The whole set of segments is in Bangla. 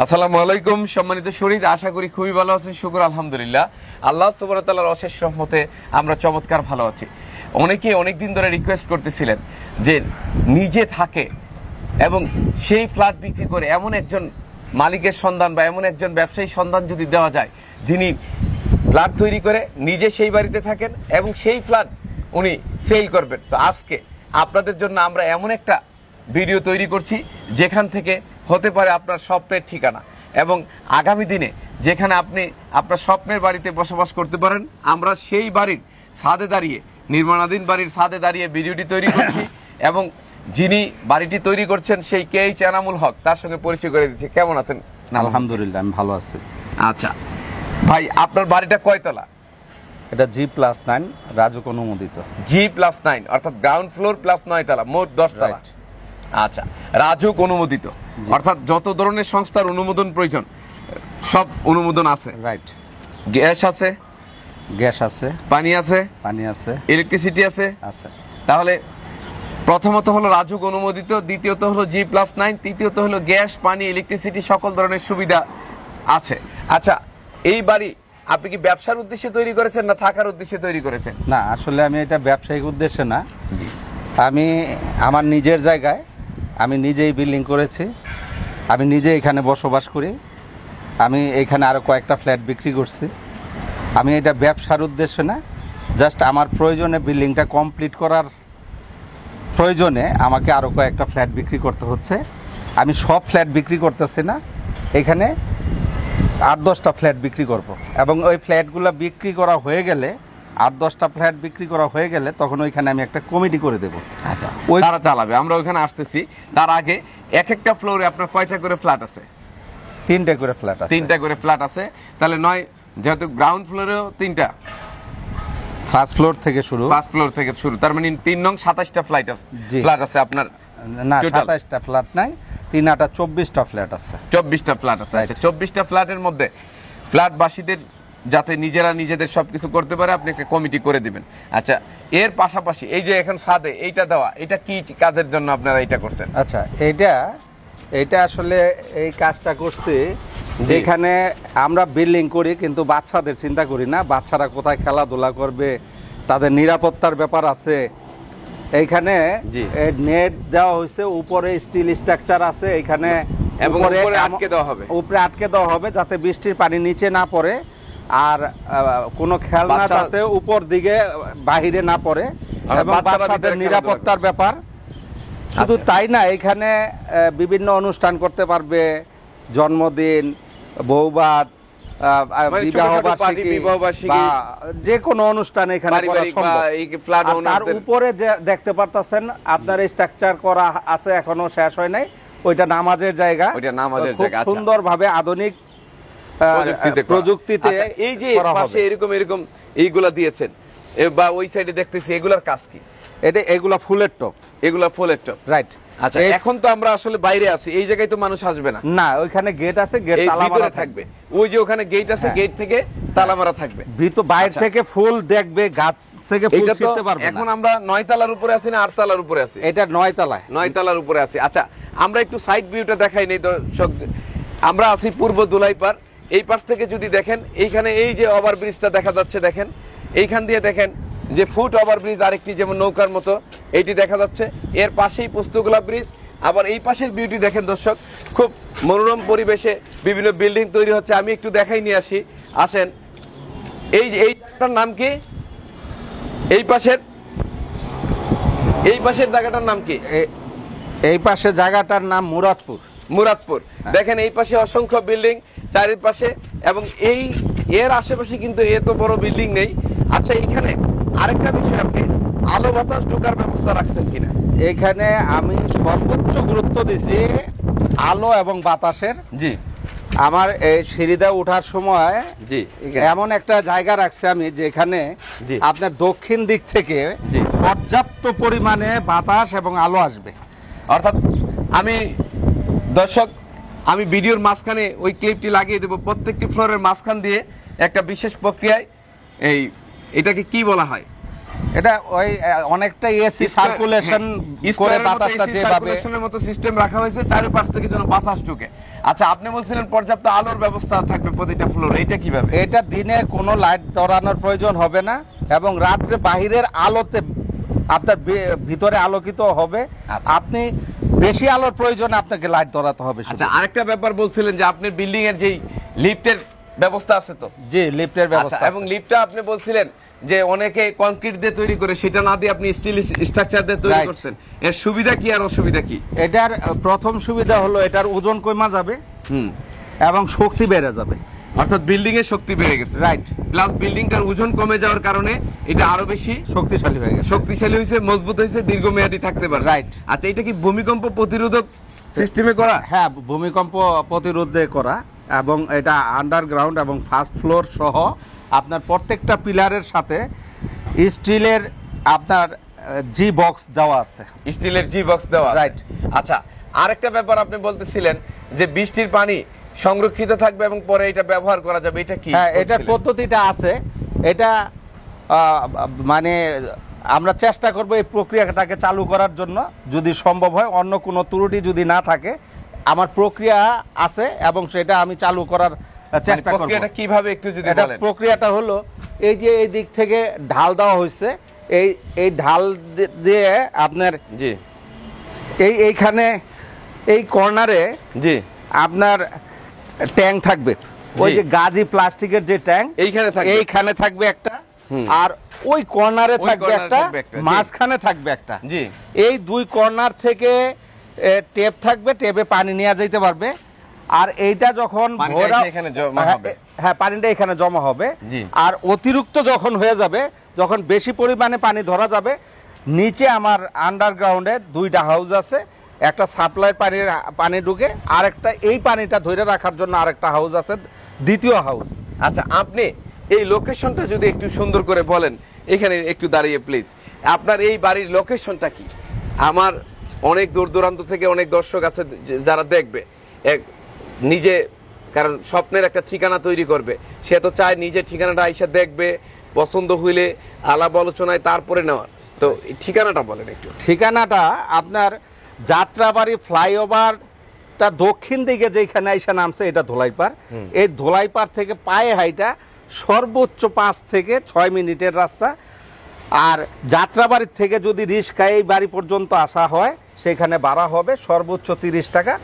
আসসালামু আলাইকুম সম্মানিত শরীর, আশা করি খুবই ভালো আছেন। শুকর আলহামদুলিল্লাহ, আল্লাহ সুবহানাহু ওয়া তাআলার অশেষ রহমতে আমরা চমৎকার ভালো আছি। অনেকে অনেকদিন ধরে রিকোয়েস্ট করতেছিলেন যে নিজে থাকে এবং সেই ফ্ল্যাট বিক্রি করে এমন একজন মালিকের সন্ধান বা এমন একজন ব্যবসায়ী সন্ধান যদি দেওয়া যায় যিনি ফ্ল্যাট তৈরি করে নিজে সেই বাড়িতে থাকেন এবং সেই ফ্ল্যাট উনি সেল করবেন। তো আজকে আপনাদের জন্য আমরা এমন একটা ভিডিও তৈরি করছি যেখান থেকে হতে পারে আপনার স্বপ্নের ঠিকানা এবং আগামী দিনে যেখানে আপনি আপনার স্বপ্নের বাড়িতে বসবাস করতে পারেন। আমরা সেই বাড়ির ছাদে দাঁড়িয়ে, নির্মাণাধীন বাড়ির ছাদে দাঁড়িয়ে ভিডিওটি তৈরি করছি এবং যিনি বাড়িটি তৈরি করছেন সেই KH এনামুল হক, তার সঙ্গে পরিচয় করে দিচ্ছি। কেমন আছেন? আলহামদুলিল্লাহ, আমি ভালো আছি। আচ্ছা ভাই, আপনার বাড়িটা কয়তলা? এটা G+9 রাজুক অনুমোদিত। G+9 অর্থাৎ গ্রাউন্ড ফ্লোর প্লাস 9 তলা, মোট 10 তলা। আচ্ছা, রাজুক অনুমোদিত অর্থাৎ যত ধরনের সংস্থার অনুমোদন প্রয়োজন সব অনুমোদন আছে। রাইট। গ্যাস আছে? গ্যাস আছে। পানি আছে? পানি আছে। ইলেকট্রিসিটি আছে? আছে। তাহলে প্রথমত হলো রাজুক অনুমোদিত, দ্বিতীয়ত হলো G+9, তৃতীয়ত হলো গ্যাস, পানি, ইলেকট্রিসিটি সকল ধরনের সুবিধা আছে। আচ্ছা, এই বাড়ি আপনি কি ব্যবসার উদ্দেশ্যে তৈরি করেছেন না থাকার উদ্দেশ্যে তৈরি করেছেন? না, আসলে আমি এটা ব্যবসায়িক উদ্দেশ্যে না, আমি আমার নিজের জায়গায় আমি নিজেই বিল্ডিং করেছি, আমি নিজে এখানে বসবাস করি, আমি এখানে আরও কয়েকটা ফ্ল্যাট বিক্রি করছি। আমি এটা ব্যবসার উদ্দেশ্যে না, জাস্ট আমার প্রয়োজনে বিল্ডিংটা কমপ্লিট করার প্রয়োজনে আমাকে আরও কয়েকটা ফ্ল্যাট বিক্রি করতে হচ্ছে। আমি সব ফ্ল্যাট বিক্রি করতেছি না, এখানে 8-10টা ফ্ল্যাট বিক্রি করব এবং ওই ফ্ল্যাটগুলো বিক্রি করা হয়ে গেলে 8-10টা ফ্ল্যাট বিক্রি করা হয়ে গেলে তখন ওইখানে আমি একটা কমিটি করে দেবো। আচ্ছা, ওই তারা চালাবে, আমরা ওইখানে আসতেছি। তার আগে এক একটা ফ্লোরে আপনার কয়টা করে ফ্ল্যাট আছে? 3টা করে ফ্ল্যাট আছে। 3টা করে ফ্ল্যাট আছে, তাহলে 9, যেহেতু গ্রাউন্ড ফ্লোরেও 3টা, ফার্স্ট ফ্লোর থেকে শুরু, ফার্স্ট ফ্লোর থেকে শুরু, তার মানে 3 নং 27টা ফ্ল্যাট আছে, ফ্ল্যাট আছে আপনার। না, 27টা ফ্ল্যাট নাই, 3-8 24টা ফ্ল্যাট আছে। 24টা ফ্ল্যাট আছে। আচ্ছা, 24টা ফ্ল্যাটের মধ্যে ফ্ল্যাটবাসীদের যাতে নিজেরা নিজেদের সবকিছু করতে পারে আপনি একটা কমিটি করে দিবেন। আচ্ছা, এর পাশাপাশি এই যে এখন ছাদে এইটা দেওয়া, এটা কি কাজের জন্য আপনারা এটা করছেন? আচ্ছা, এইটা আসলে এই কাজটা করছি, যেখানে আমরা বিল্ডিং করি কিন্তু বাচ্চাদের চিন্তা করি না, বাচ্চারা কোথায় খেলাধুলা করবে, তাদের নিরাপত্তার ব্যাপার আছে। এইখানে নেট দেওয়া হয়েছে, উপরে স্টিল স্ট্রাকচার আছে, এখানে উপরে আটকে দেওয়া হবে, উপরে আটকে দেওয়া হবে যাতে বৃষ্টির পানি নিচে না পড়ে আর কোনো খেলনা যাতে উপর দিকে বাহিরে না পড়ে এবং বাচ্চাদের নিরাপত্তার ব্যাপার। শুধু তাই না, এখানে বিভিন্ন অনুষ্ঠান করতে পারবে, জন্মদিন, বৌভাত, বিবাহবার্ষিকী, যে কোনো অনুষ্ঠান এখানে করা সম্ভব। তার উপরে যে দেখতে পারতেছেন আপনার স্ট্রাকচার করা আছে, এখনো শেষ হয় নাই, ওইটা নামাজের জায়গা, সুন্দরভাবে আধুনিক প্রযুক্তিতে। এই যে পাশে এরকম এরকম এইগুলা দিয়েছেন বা ওই সাইডে দেখতেছি, এগুলার কাজ কি? এগুলা ফুলের টপ। এগুলা ফুলের টপ, রাইট। আচ্ছা, এখন তো আমরা আসলে বাইরে আছি, এই জায়গায় তো মানুষ আসবে না। না, ওইখানে গেট আছে, গেট তালা মারা থাকবে। ওই যে ওখানে গেট আছে, গেট থেকে তালা মারা থাকবে। ভিতর বাইরে থেকে ফুল দেখবে, গাছ থেকে ফুল ছিঁড়তে পারবে না। এখন আমরা 9 তলার উপরে আছি না 8 তলার উপরে আছি? এটা 9 তলায়, 9 তলার উপরে আছি। আচ্ছা, আমরা একটু সাইড ভিউটা দেখাই নেই দর্শক। আমরা আছি পূর্ব দুলাইপার। এই পাশ থেকে যদি দেখেন, এইখানে এই যে ওভারব্রিজটা দেখা যাচ্ছে, দেখেন এইখান দিয়ে দেখেন যে ফুট ওভারব্রিজ, আরেকটি যেমন নৌকার মতো এইটি দেখা যাচ্ছে। এর পাশেই পোস্তগোলা ব্রিজ। আবার এই পাশের বিউটি দেখেন দর্শক, খুব মনোরম পরিবেশে বিভিন্ন বিল্ডিং তৈরি হচ্ছে। আমি একটু দেখাই নিয়ে আসি, আসেন। এইটার নাম কি? এই পাশের জায়গাটার নাম কি? এই পাশে জায়গাটার নাম মুরাদপুর। মুরাদপুর। দেখেন এই পাশে অসংখ্য বিল্ডিং চারিপাশে, এবং এর আশেপাশে কিন্তু এত বড় বিল্ডিং নেই। আচ্ছা, এখানে আরেকটা বিষয়, আপনি আলো বাতাস ঢোকার ব্যবস্থা রাখছেন কিনা? এখানে আমি সর্বোচ্চ গুরুত্ব দিচ্ছি আলো এবং বাতাসের। জি, আমার এই সিঁড়িতে ওঠার সময় এমন একটা জায়গা রাখছি আমি, যেখানে আপনার দক্ষিণ দিক থেকে পর্যাপ্ত পরিমাণে বাতাস এবং আলো আসবে। অর্থাৎ আমি ভিডিওর মাঝখানে ওই ক্লিপটি লাগিয়ে দেবো। প্রত্যেকটি ফ্লোরের মাঝখান দিয়ে একটা বিশেষ প্রক্রিয়ায় এটাকে কি বলা হয়, এটা ওই অনেকটা এসি সার্কুলেশন করে বাতাসটা যেভাবে সার্কুলেশনের মতো সিস্টেম রাখা হয়েছে, চারপাশ থেকে যেন বাতাস ঢোকে। আচ্ছা, আপনি বলছিলেন পর্যাপ্ত আলোর ব্যবস্থা থাকবে প্রতিটা ফ্লোরে, এটা কিভাবে? এটা দিনে কোনো লাইট ধরানোর প্রয়োজন হবে না, এবং রাত্রে বাহিরের আলোতে আপনার ভিতরে আলোকিত হবে। আপনি বেশি আলোর প্রয়োজনে আপনাকে লাইট ধরাতে হবে। আচ্ছা, আরেকটা ব্যাপার বলছিলেন যে আপনার বিল্ডিং এর যেই লিফটের ব্যবস্থা আছে তো? জি, লিফটের ব্যবস্থা। এবং লিফটটা আপনি বলছিলেন যে অনেকে কংক্রিট দিয়ে তৈরি করে, সেটা না দিয়ে আপনি স্টিল স্ট্রাকচার দিয়ে তৈরি করছেন। এর সুবিধা কি আর অসুবিধা কি? এটার প্রথম সুবিধা হলো এটার ওজন কমা যাবে এবং শক্তি বেড়ে যাবে, অর্থাৎ বিল্ডিং এর শক্তি বেড়ে গেছে। রাইট। প্লাস বিল্ডিংটার ওজন কমে যাওয়ার কারণে এটা আরো বেশি শক্তিশালী হয়ে গেছে, শক্তিশালি হয়েছে, মজবুত হয়েছে, দীর্ঘমেয়াদী থাকতে পারে। রাইট। আচ্ছা, এটা কি ভূমিকম্প প্রতিরোধক সিস্টেমে করা? হ্যাঁ, ভূমিকম্প প্রতিরোধে করা, এবং এটা আন্ডারগ্রাউন্ড এবং ফার্স্ট ফ্লোর সহ আপনার প্রত্যেকটা পিলারের সাথে স্টিলের আপনার জি বক্স দেওয়া আছে। স্টিলের জি বক্স দেওয়া, রাইট। আচ্ছা, আরেকটা ব্যাপার আপনি বলতেছিলেন যে বৃষ্টির পানি সংরক্ষিত থাকবে এবং পরে এটা ব্যবহার করা যাবে, এটা কি? হ্যাঁ, এটার পদ্ধতিটা আছে। এটা মানে আমরা চেষ্টা করব এই প্রক্রিয়াটাকে চালু করার জন্য, যদি সম্ভব হয়। অন্য কোনো ত্রুটি যদি না থাকে, আমার প্রক্রিয়া আছে এবং সেটা আমি চালু করার চেষ্টা করব। প্রক্রিয়াটা কিভাবে একটু যদি বলেন? প্রক্রিয়াটা হলো এই যে এই দিক থেকে ঢাল দেওয়া হয়েছে, এই ঢাল দিয়ে আপনার জি এইখানে এই কর্নারে জি আপনার ট্যাঙ্ক থাকবে, ওই যে গাজি প্লাস্টিকের যে ট্যাঙ্ক এইখানে থাকবে একটা, আর ওই কর্নারে থাকবে একটা, মাঝখানে থাকবে একটা। জি, এই দুই কর্নার থেকে টেপ থাকবে, টেপে পানি নেওয়া যেতে পারবে। আর এইটা যখন হ্যাঁ, পানিটা এখানে জমা হবে। আর অতিরিক্ত যখন হয়ে যাবে, যখন বেশি পরিমাণে পানি ধরা যাবে, নিচে আমার আন্ডারগ্রাউন্ডে দুইটা হাউস আছে, একটা সাপ্লাই পানি ঢুকে, আর একটা এই পানিটা ধরে রাখার জন্য আরেকটা হাউস আছে, দ্বিতীয় হাউস। আচ্ছা, আপনি এই লোকেশনটা যদি একটু সুন্দর করে বলেন, এখানে একটু দাঁড়িয়ে প্লিজ, আপনার এই বাড়ির লোকেশনটা কি? আমার অনেক দূর দূরান্ত থেকে অনেক দর্শক আছে যারা দেখবে, নিজে, কারণ স্বপ্নের একটা ঠিকানা তৈরি করবে, সে তো চায় নিজের ঠিকানাটা আইসা দেখবে, পছন্দ হইলে আলাপ আলোচনায় তারপরে নেওয়ার। তো ঠিকানাটা বলেন একটু। ঠিকানাটা আপনার যাত্রাবাড়ি ফ্লাইওভারটা দক্ষিণ দিকে যেখানে আইসা নামছে, এটা ধোলাইপাড়। এই ধোলাইপাড় থেকে পায়ে হাইটা সর্বোচ্চ 5 থেকে 6 মিনিটের রাস্তা। আর যাত্রাবাড়ির থেকে যদি রিক্সায় এই বাড়ি পর্যন্ত আসা হয়, সেখানে ভাড়া হবে সর্বোচ্চ 30 টাকা।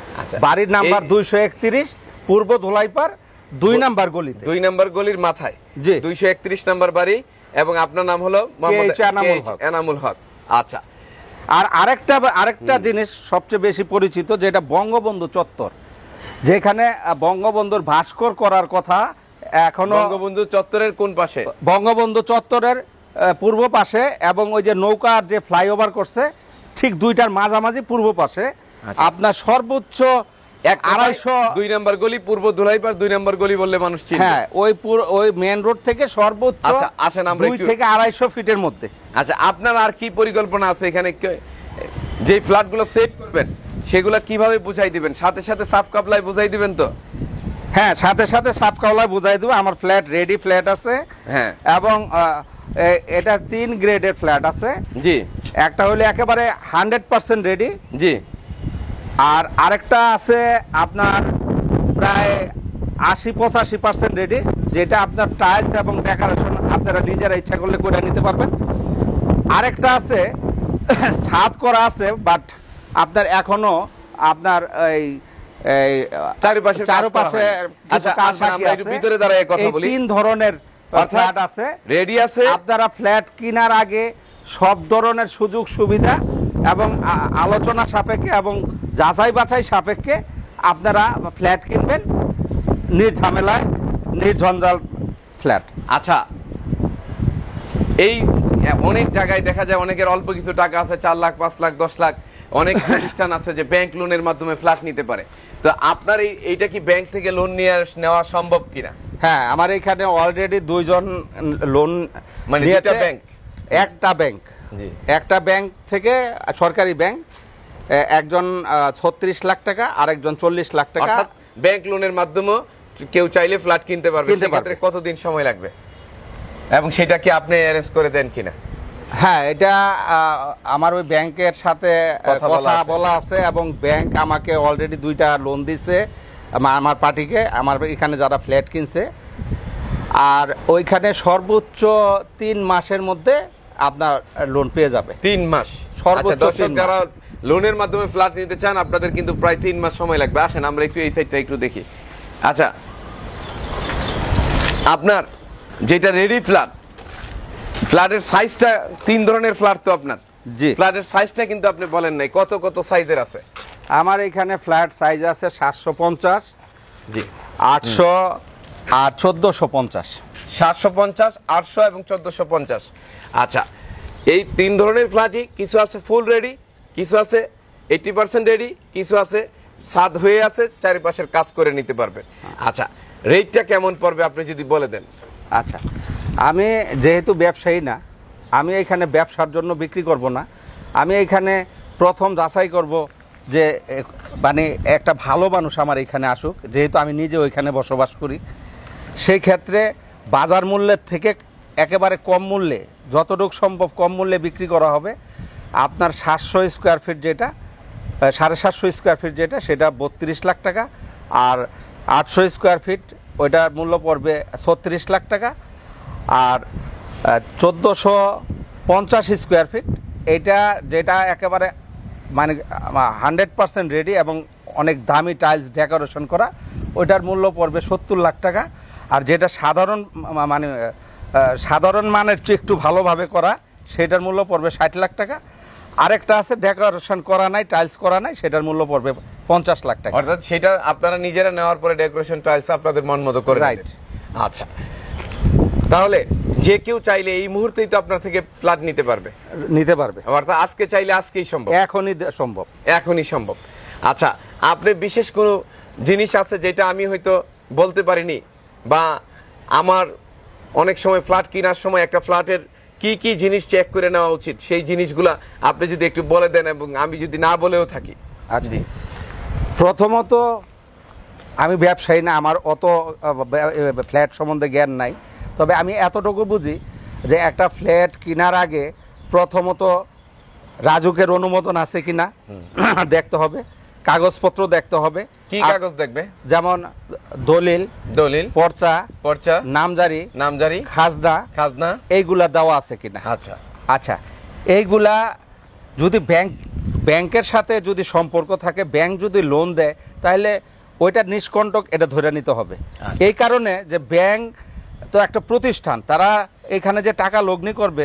বাড়ির নাম্বার 231, পূর্ব ধোলাইপাড় 2 নাম্বার গলিতে, 2 নাম্বার গলির মাথায়, জি, 231 নাম্বার বাড়ি। এবং আপনার নাম হলো মোহাম্মদ এনামুল হক। আচ্ছা, আর আরেকটা জিনিস সবচেয়ে বেশি পরিচিত, যেটা বঙ্গবন্ধু চত্বর, যেখানে বঙ্গবন্ধুর ভাস্কর করার কথা। এখনো বঙ্গবন্ধু চত্বরের কোন পাশে? বঙ্গবন্ধু চত্বরের পূর্ব পাশে, এবং ওই যে নৌকার যে ফ্লাইওভার করছে ঠিক দুইটার মাঝামাঝি পূর্ব পাশে। আপনার সর্বোচ্চ 250 2 নাম্বার গলি, পূর্ব ধুলাইপাড় 2 নাম্বার গলি বললে মানুষ চিনবে। হ্যাঁ, ওই মেইন রোড থেকে সর্বোচ্চ 2 থেকে 250 ফিটের মধ্যে। আচ্ছা, আপনার আর কি পরিকল্পনা আছে এখানে? যে ফ্ল্যাটগুলো সেট করবেন সেগুলো কিভাবে বুঝাই দিবেন? সাথে সাথে সাফ কাপলায় বুঝাই দিবেন তো? হ্যাঁ, সাথে সাথে সাফ কাপলায় বুঝাই দেবো। আমার ফ্ল্যাট রেডি ফ্ল্যাট আছে। হ্যাঁ, এবং এটা 3 গ্রেডের ফ্ল্যাট আছে। জি, একটা হলো একেবারে 100% রেডি। জি, আর আরেকটা আছে আপনার প্রায় 80-85% রেডি, যেটা আপনার টাইলস এবং ডেকোরেশন আপনারা নিজেরা ইচ্ছা করলে করে নিতে পারবেন। আরেকটা আছে ছাদ করা আছে, বাট আপনার এখনো আপনার এই চারপাশে ভিতরে দাঁড়ায় কথা বলি। 3 ধরনের ফ্ল্যাট আছে, রেডি আছে। আপনারা ফ্ল্যাট কেনার আগে সব ধরনের সুযোগ সুবিধা এবং আলোচনা সাপেক্ষে এবং যাচাই বাছাই সাপেক্ষে আপনারা ফ্ল্যাট কিনবেন, নির্ঝামেলায় নির্ঝঞ্ঝাল ফ্ল্যাট। আচ্ছা, এই অনেক জায়গায় দেখা যায় অনেকের অল্প কিছু টাকা আছে, 4 লাখ 5 লাখ 10 লাখ, অনেক প্রতিষ্ঠান আছে যে ব্যাংক লোনের মাধ্যমে ফ্ল্যাট নিতে পারে। তো আপনার এইটা কি ব্যাংক থেকে লোন নেওয়া সম্ভব কিনা? হ্যাঁ, আমার এখানে অলরেডি 2 জন লোন, মানে একটা ব্যাংক থেকে, সরকারি ব্যাংক, একজন 36 লাখ টাকা আর একজন 40 লাখ টাকা। ব্যাংক লোনের মাধ্যমে কেউ চাইলে ফ্ল্যাট কিনতে পারবে। সেক্ষেত্রে কতদিন সময় লাগবে এবং সেটা কি আপনি অ্যারেঞ্জ করে দেন কিনা? হ্যাঁ, এটা আমার ওই ব্যাংকের সাথে কথা কথা বলা বলা আছে এবং ব্যাংক আমাকে অলরেডি 2টা লোন দিছে আমার পার্টিকে, আমার এখানে যারা ফ্ল্যাট কিনছে। আর ওইখানে সর্বোচ্চ 3 মাসের মধ্যে আপনার লোন পেয়ে যাবে। 3 মাস সর্বোচ্চ আচ্ছা, দর্শক 3 মাস। যারা লোনের মাধ্যমে ফ্ল্যাট নিতে চান আপনাদের কিন্তু প্রায় 3 মাস সময় লাগবে। আসেন আমরা একটু এই সাইডটা একটু দেখি। আচ্ছা, আপনার যেটা রেডি ফ্ল্যাট, ফ্ল্যাটের সাইজটা 3 ধরনের ফ্ল্যাট তো আপনার। জি, ফ্ল্যাটের সাইজটা কিন্তু আপনি বলেন নাই, কত কত সাইজের আছে? আমার এখানে ফ্ল্যাট সাইজ আছে 750, জি, 800 আর 1450। 750, 800 এবং 1450। আচ্ছা, এই 3 ধরনের ফ্ল্যাটই কিছু আছে ফুল রেডি, কিছু আছে 80% রেডি, কিছু আছে সাদ হয়ে আছে, চারিপাশের কাজ করে নিতে পারবেন। আচ্ছা, রেটটা কেমন পড়বে আপনি যদি বলে দেন। আচ্ছা, আমি যেহেতু ব্যবসায়ী না, আমি এখানে ব্যবসার জন্য বিক্রি করব না। আমি এখানে প্রথম যাচাই করব যে মানে একটা ভালো মানুষ আমার এখানে আসুক, যেহেতু আমি নিজে ওইখানে বসবাস করি। সেই ক্ষেত্রে বাজার মূল্যের থেকে একেবারে কম মূল্যে, যতটুকু সম্ভব কম মূল্যে বিক্রি করা হবে। আপনার 700 স্কোয়ার ফিট যেটা, 750 স্কোয়ার ফিট যেটা, সেটা 32 লাখ টাকা। আর 800 স্কোয়ার ফিট ওইটার মূল্য পড়বে 36 লাখ টাকা। আর 1450 স্কোয়ার ফিট এটা, যেটা একেবারে মানে 100% রেডি এবং অনেক দামি টাইলস ডেকোরেশন করা, ওইটার মূল্য পড়বে 70 লাখ টাকা। আর যেটা সাধারণ মানে সাধারণ মানের চেয়ে একটু ভালোভাবে করা, সেটার মূল্য পড়বে 60 লাখ টাকা। আরেকটা আছে ডেকোরেশন করা নাই, টাইলস করা নাই, সেটার মূল্য পড়বে 50 লাখ টাকা। অর্থাৎ সেটা আপনারা নিজেরা নেওয়ার পরে ডেকোরেশন টাইলস আপনাদের মন মতো করে রাইট। নেবেন। আচ্ছা, তাহলে যে কেউ চাইলে এই মুহূর্তেই তো আপনার থেকে ফ্ল্যাট নিতে পারবে। নিতে পারবে, অর্থাৎ আজকে চাইলে আজকেই সম্ভব, এখনই সম্ভব। এখনই সম্ভব। আচ্ছা, আপনি বিশেষ কোনো জিনিস আছে যেটা আমি হয়তো বলতে পারিনি, বা আমার অনেক সময় ফ্ল্যাট কেনার সময় একটা ফ্ল্যাটের কি কি জিনিস চেক করে নেওয়া উচিত, সেই জিনিসগুলা আপনি যদি একটু বলে দেন এবং আমি যদি না বলেও থাকি। আচ্ছা, প্রথমত আমি ব্যবসায়ী না, আমার অত ফ্ল্যাট সম্বন্ধে জ্ঞান নাই। তবে আমি এতটুকু বুঝি যে একটা ফ্ল্যাট কেনার আগে প্রথমত রাজুকের অনুমোদন আছে কিনা দেখতে হবে, কাগজপত্র দেখতে হবে। কি কাগজ দেখবে? যেমন দলিল, দলিল, পর্চা, পর্চা, নামজারি, নামজারি, খাজনা, খাজনা, এইগুলা দেওয়া আছে কিনা। আচ্ছা আচ্ছা, এইগুলা যদি ব্যাংকের সাথে যদি সম্পর্ক থাকে, ব্যাংক যদি লোন দেয়, তাহলে ওইটা নিষ্কণ্টক, এটা ধরে নিতে হবে। এই কারণে যে ব্যাংক তো একটা প্রতিষ্ঠান, তারা এখানে যে টাকা লগ্নি করবে,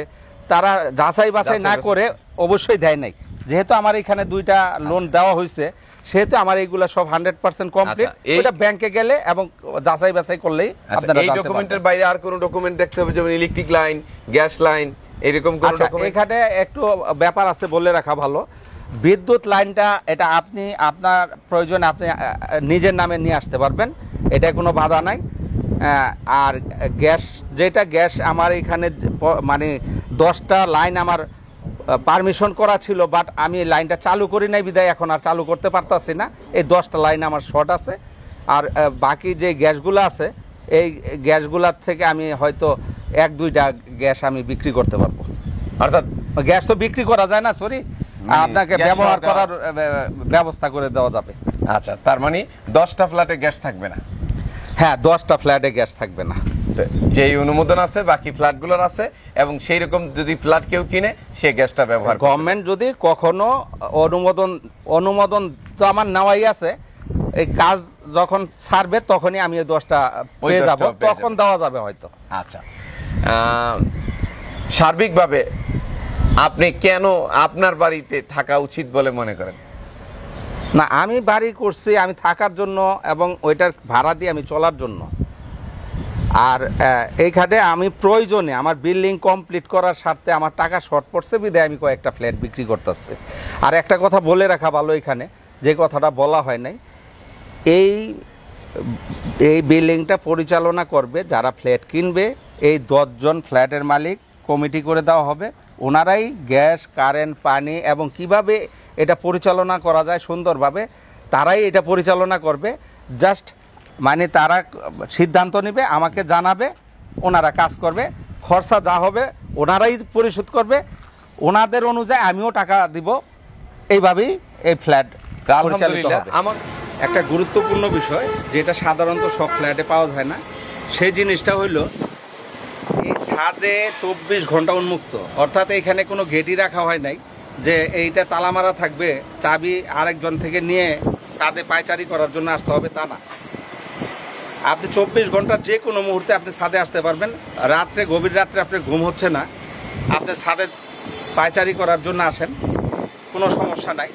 তারা যাচাই বাছাই না করে অবশ্যই দেয় নাই। যেহেতু আমার এখানে 2টা লোন দেওয়া হয়েছে, সেহেতু আমার এইগুলা সব 100% কমপ্লিট। এটা ব্যাংকে গেলে এবং যাচাই বাছাই করলেই আপনারা এই ডকুমেন্টের বাইরে আর কোনো ডকুমেন্ট দেখতে হবে, যেমন ইলেকট্রিক লাইন, গ্যাস লাইন, এরকম কোন ডকুমেন্ট? এখানে একটু ব্যাপার আছে, বলে রাখা ভালো। বিদ্যুৎ লাইনটা এটা আপনি আপনার প্রয়োজনে আপনি নিজের নামে নিয়ে আসতে পারবেন, এটা কোনো বাধা নাই। আর গ্যাস যেটা, গ্যাস আমার এখানে মানে 10টা লাইন আমার পারমিশন করা ছিল, বাট আমি লাইনটা চালু করি নাই বিদায় এখন আর চালু করতে পারতাছি না। এই 10টা লাইন আমার শর্ট আছে। আর বাকি যে গ্যাসগুলো আছে, এই গ্যাসগুলার থেকে আমি হয়তো 1-2টা গ্যাস আমি বিক্রি করতে পারবো। অর্থাৎ গ্যাস তো বিক্রি করা যায় না, সরি, আপনাকে ব্যবহার করার ব্যবস্থা করে দেওয়া যাবে। আচ্ছা, তার মানে 10টা ফ্ল্যাটে গ্যাস থাকবে না? হ্যাঁ, 10টা ফ্ল্যাটে গ্যাস থাকবে না। যেই অনুমোদন আছে বাকি ফ্ল্যাটগুলোর আছে, এবং সেই রকম যদি ফ্ল্যাট কেউ কিনে সে গ্যাসটা ব্যবহার করে। গভর্নমেন্ট যদি কখনো অনুমোদন তো আমার নেওয়াই আছে, এই কাজ যখন ছাড়বে তখনই আমি 10টা পেয়ে যাব, তখন দেওয়া যাবে হয়তো। আচ্ছা, সার্বিকভাবে আপনি কেন আপনার বাড়িতে থাকা উচিত বলে মনে করেন? না, আমি বাড়ি করছি আমি থাকার জন্য এবং ওইটার ভাড়া দিয়ে আমি চলার জন্য। আর এইখানে আমি প্রয়োজনে আমার বিল্ডিং কমপ্লিট করার স্বার্থে আমার টাকা শর্ট পড়ছে বিধায় আমি কয়েকটা ফ্ল্যাট বিক্রি করতেছি। আর একটা কথা বলে রাখা ভালো, এখানে যে কথাটা বলা হয় নাই, এই বিল্ডিংটা পরিচালনা করবে যারা ফ্ল্যাট কিনবে, এই 10 জন ফ্ল্যাটের মালিক কমিটি করে দেওয়া হবে। ওনারাই গ্যাস, কারেন্ট, পানি এবং কিভাবে এটা পরিচালনা করা যায় সুন্দরভাবে, তারাই এটা পরিচালনা করবে। জাস্ট মানে তারা সিদ্ধান্ত নেবে, আমাকে জানাবে, ওনারা কাজ করবে, খরচা যা হবে ওনারাই পরিশোধ করবে, ওনাদের অনুযায়ী আমিও টাকা দিব, এইভাবেই এই ফ্ল্যাট পরিচালিত আলহামদুলিল্লাহ। হবে। আমার একটা গুরুত্বপূর্ণ বিষয় যেটা সাধারণত সব ফ্ল্যাটে পাওয়া যায় না, সেই জিনিসটা হইল এই ছাদে 24 ঘন্টা উন্মুক্ত, অর্থাৎ এখানে কোনো গেটই রাখা হয় নাই যে এইটা তালা মারা থাকবে, চাবি আরেকজন থেকে নিয়ে ছাদে পায়চারি করার জন্য আসতে হবে, তা না। আপনি 24 ঘন্টার যে কোনো মুহূর্তে আপনি ছাদে আসতে পারবেন। রাত্রে, গভীর রাত্রে আপনার ঘুম হচ্ছে না, আপনি ছাদে পায়চারি করার জন্য আসেন, কোনো সমস্যা নাই।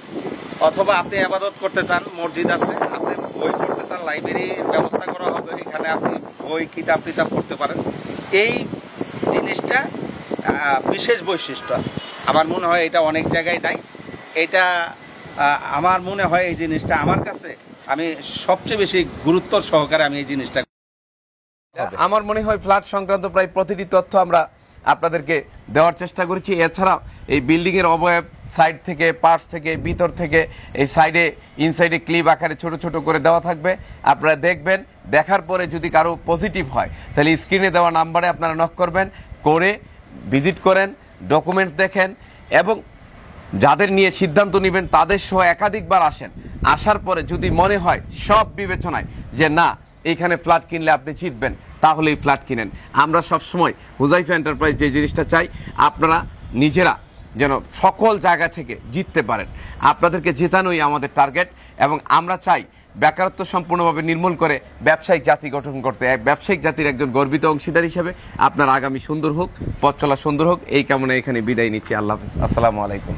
অথবা আপনি আবাদত করতে চান, মসজিদ আছে, আপনি বই পড়তে চান, লাইব্রেরির ব্যবস্থা করা হবে, এখানে আপনি বই কিতাব পড়তে পারেন। এই জিনিসটা বিশেষ বৈশিষ্ট্য, আমার মনে হয় এটা অনেক জায়গায় নাই। এটা আমার মনে হয় এই জিনিসটা আমার কাছে, আমি সবচেয়ে বেশি গুরুত্ব সহকারে আমি এই জিনিসটা। আমার মনে হয় ফ্ল্যাট সংক্রান্ত প্রায় প্রতিটি তথ্য আমরা আপনাদেরকে দেওয়ার চেষ্টা করেছি। এছাড়া এই বিল্ডিং এর অবয়ব, সাইড থেকে, পার্টস থেকে, ভিতর থেকে, এই সাইডে ইনসাইডে ক্লিপ আকারে ছোট ছোট করে দেওয়া থাকবে। আপনারা দেখবেন, দেখার পরে যদি কারো পজিটিভ হয় তাহলে স্ক্রিনে দেওয়া নাম্বারে আপনারা নক করবেন, করে ভিজিট করেন, ডকুমেন্টস দেখেন, এবং যাদের নিয়ে সিদ্ধান্ত নেবেন তাদের সহ একাধিকবার আসেন। আসার পরে যদি মনে হয় সব বিবেচনায় যে না এইখানে ফ্ল্যাট কিনলে আপনি জিতবেন, তাহলে এই ফ্ল্যাট কিনেন। আমরা সবসময় হুজাইফা এন্টারপ্রাইজ যে জিনিসটা চাই, আপনারা নিজেরা যেন সকল জায়গা থেকে জিততে পারেন। আপনাদেরকে জেতানোই আমাদের টার্গেট, এবং আমরা চাই বেকারত্ব সম্পূর্ণভাবে নির্মূল করে ব্যবসায়িক জাতি গঠন করতে। ব্যবসায়িক জাতির একজন গর্বিত অংশীদার হিসেবে আপনার আগামী সুন্দর হোক, পথ চলা সুন্দর হোক, এই কামনা এখানে বিদায় নিচ্ছি। আল্লাহ হাফেজ, আসসালামু আলাইকুম।